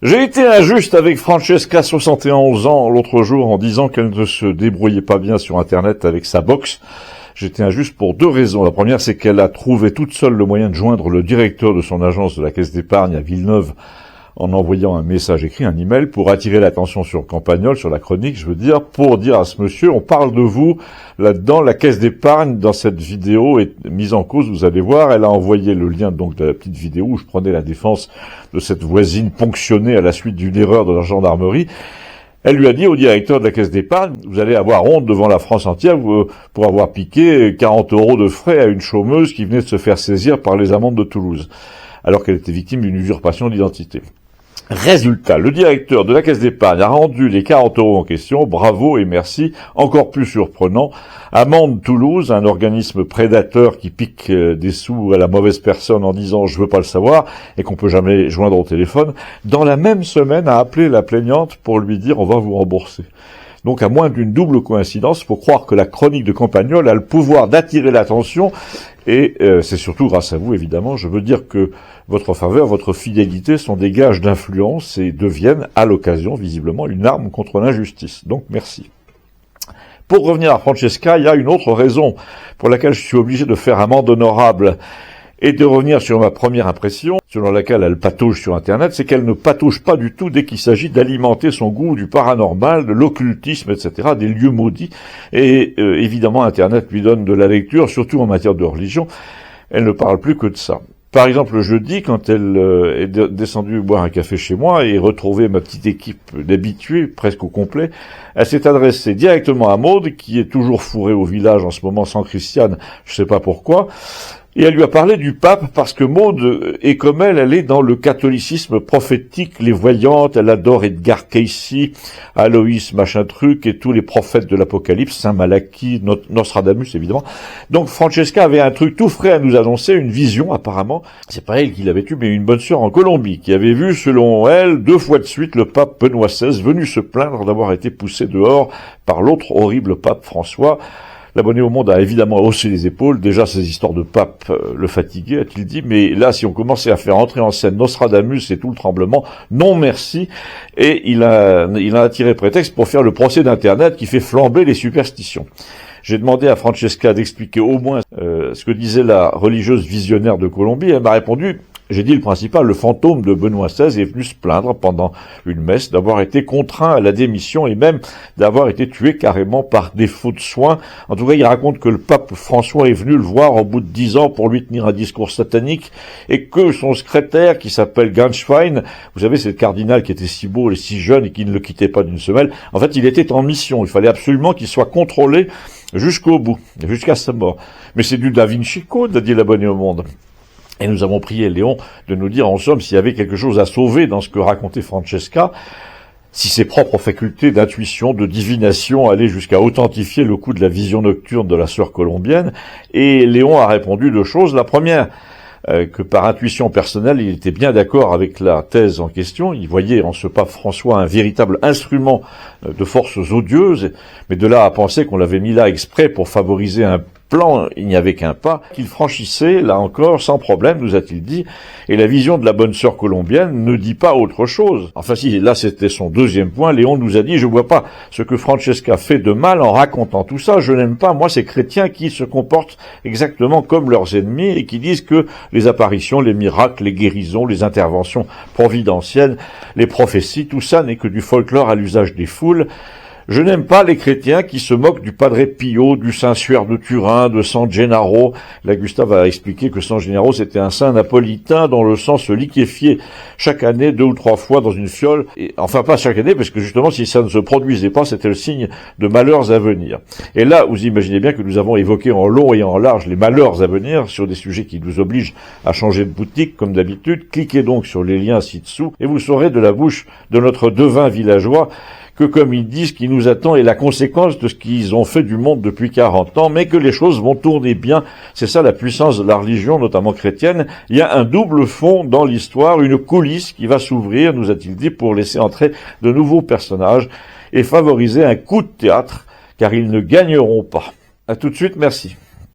J'ai été injuste avec Francesca, 71 ans, l'autre jour en disant qu'elle ne se débrouillait pas bien sur Internet avec sa box. J'étais injuste pour deux raisons. La première, c'est qu'elle a trouvé toute seule le moyen de joindre le directeur de son agence de la Caisse d'épargne à Villeneuve en envoyant un message écrit, un email, pour attirer l'attention sur Campagnol, sur la chronique, je veux dire, pour dire à ce monsieur, on parle de vous là-dedans, la Caisse d'épargne, dans cette vidéo, est mise en cause, vous allez voir. Elle a envoyé le lien donc de la petite vidéo où je prenais la défense de cette voisine ponctionnée à la suite d'une erreur de la gendarmerie. Elle lui a dit au directeur de la Caisse d'épargne, vous allez avoir honte devant la France entière pour avoir piqué 40 € de frais à une chômeuse qui venait de se faire saisir par les amendes de Toulouse, alors qu'elle était victime d'une usurpation d'identité. Résultat, le directeur de la Caisse d'épargne a rendu les 40 € en question, bravo et merci. Encore plus surprenant, Amende Toulouse, un organisme prédateur qui pique des sous à la mauvaise personne en disant je veux pas le savoir et qu'on peut jamais joindre au téléphone, dans la même semaine a appelé la plaignante pour lui dire on va vous rembourser. Donc à moins d'une double coïncidence, il faut croire que la chronique de Campagnol a le pouvoir d'attirer l'attention, et c'est surtout grâce à vous, évidemment. Je veux dire que votre faveur, votre fidélité sont des gages d'influence et deviennent, à l'occasion, visiblement, une arme contre l'injustice. Donc merci. Pour revenir à Francesca, il y a une autre raison pour laquelle je suis obligé de faire amende honorable et de revenir sur ma première impression, selon laquelle elle patauge sur Internet, c'est qu'elle ne patauge pas du tout dès qu'il s'agit d'alimenter son goût du paranormal, de l'occultisme, etc., des lieux maudits. Et évidemment, Internet lui donne de la lecture, surtout en matière de religion. Elle ne parle plus que de ça. Par exemple, le jeudi, quand elle est descendue boire un café chez moi et retrouver ma petite équipe d'habitués, presque au complet, elle s'est adressée directement à Maude, qui est toujours fourrée au village en ce moment sans Christiane, je sais pas pourquoi, et elle lui a parlé du pape parce que Maude est comme elle est dans le catholicisme prophétique, les voyantes, elle adore Edgar Cayce, Aloïs machin truc et tous les prophètes de l'Apocalypse, Saint Malachie, Nostradamus évidemment. Donc Francesca avait un truc tout frais à nous annoncer, une vision apparemment, c'est pas elle qui l'avait eu mais une bonne sœur en Colombie qui avait vu selon elle 2 fois de suite le pape Benoît XVI venu se plaindre d'avoir été poussé dehors par l'autre horrible pape François. L'abonné au Monde a évidemment haussé les épaules. Déjà, ces histoires de pape le fatiguaient, a-t-il dit. Mais là, si on commençait à faire entrer en scène Nostradamus et tout le tremblement, non merci. Et il a attiré prétexte pour faire le procès d'Internet qui fait flamber les superstitions. J'ai demandé à Francesca d'expliquer au moins ce que disait la religieuse visionnaire de Colombie. Elle m'a répondu... J'ai dit le principal, le fantôme de Benoît XVI est venu se plaindre pendant une messe d'avoir été contraint à la démission et même d'avoir été tué carrément par défaut de soins. En tout cas, il raconte que le pape François est venu le voir au bout de 10 ans pour lui tenir un discours satanique et que son secrétaire, qui s'appelle Ganschwein, vous savez, c'est le cardinal qui était si beau et si jeune et qui ne le quittait pas d'une semelle, en fait, il était en mission. Il fallait absolument qu'il soit contrôlé jusqu'au bout, jusqu'à sa mort. Mais c'est du Da Vinci Code, a dit l'abonné au Monde. Et nous avons prié Léon de nous dire en somme s'il y avait quelque chose à sauver dans ce que racontait Francesca, si ses propres facultés d'intuition, de divination allaient jusqu'à authentifier le coup de la vision nocturne de la sœur colombienne. Et Léon a répondu 2 choses. La première, que par intuition personnelle, il était bien d'accord avec la thèse en question. Il voyait en ce pape François un véritable instrument de forces odieuses, mais de là à penser qu'on l'avait mis là exprès pour favoriser un plan, il n'y avait qu'un pas, qu'il franchissait, là encore, sans problème, nous a-t-il dit, et la vision de la bonne sœur colombienne ne dit pas autre chose. Enfin si, là c'était son 2e point, Léon nous a dit, je vois pas ce que Francesca fait de mal en racontant tout ça, je n'aime pas, moi, ces chrétiens qui se comportent exactement comme leurs ennemis et qui disent que les apparitions, les miracles, les guérisons, les interventions providentielles, les prophéties, tout ça n'est que du folklore à l'usage des foules. Je n'aime pas les chrétiens qui se moquent du Padre Pio, du Saint Suaire de Turin, de San Gennaro. Là, Gustave a expliqué que San Gennaro, c'était un saint napolitain dont le sang se liquéfiait chaque année 2 ou 3 fois dans une fiole. Et, enfin, pas chaque année, parce que justement, si ça ne se produisait pas, c'était le signe de malheurs à venir. Et là, vous imaginez bien que nous avons évoqué en long et en large les malheurs à venir sur des sujets qui nous obligent à changer de boutique, comme d'habitude. Cliquez donc sur les liens ci-dessous et vous saurez de la bouche de notre devin villageois que, comme ils disent, ce qui nous attend est la conséquence de ce qu'ils ont fait du monde depuis 40 ans, mais que les choses vont tourner bien. C'est ça la puissance de la religion, notamment chrétienne. Il y a un double fond dans l'histoire, une coulisse qui va s'ouvrir, nous a-t-il dit, pour laisser entrer de nouveaux personnages et favoriser un coup de théâtre, car ils ne gagneront pas. À tout de suite, merci.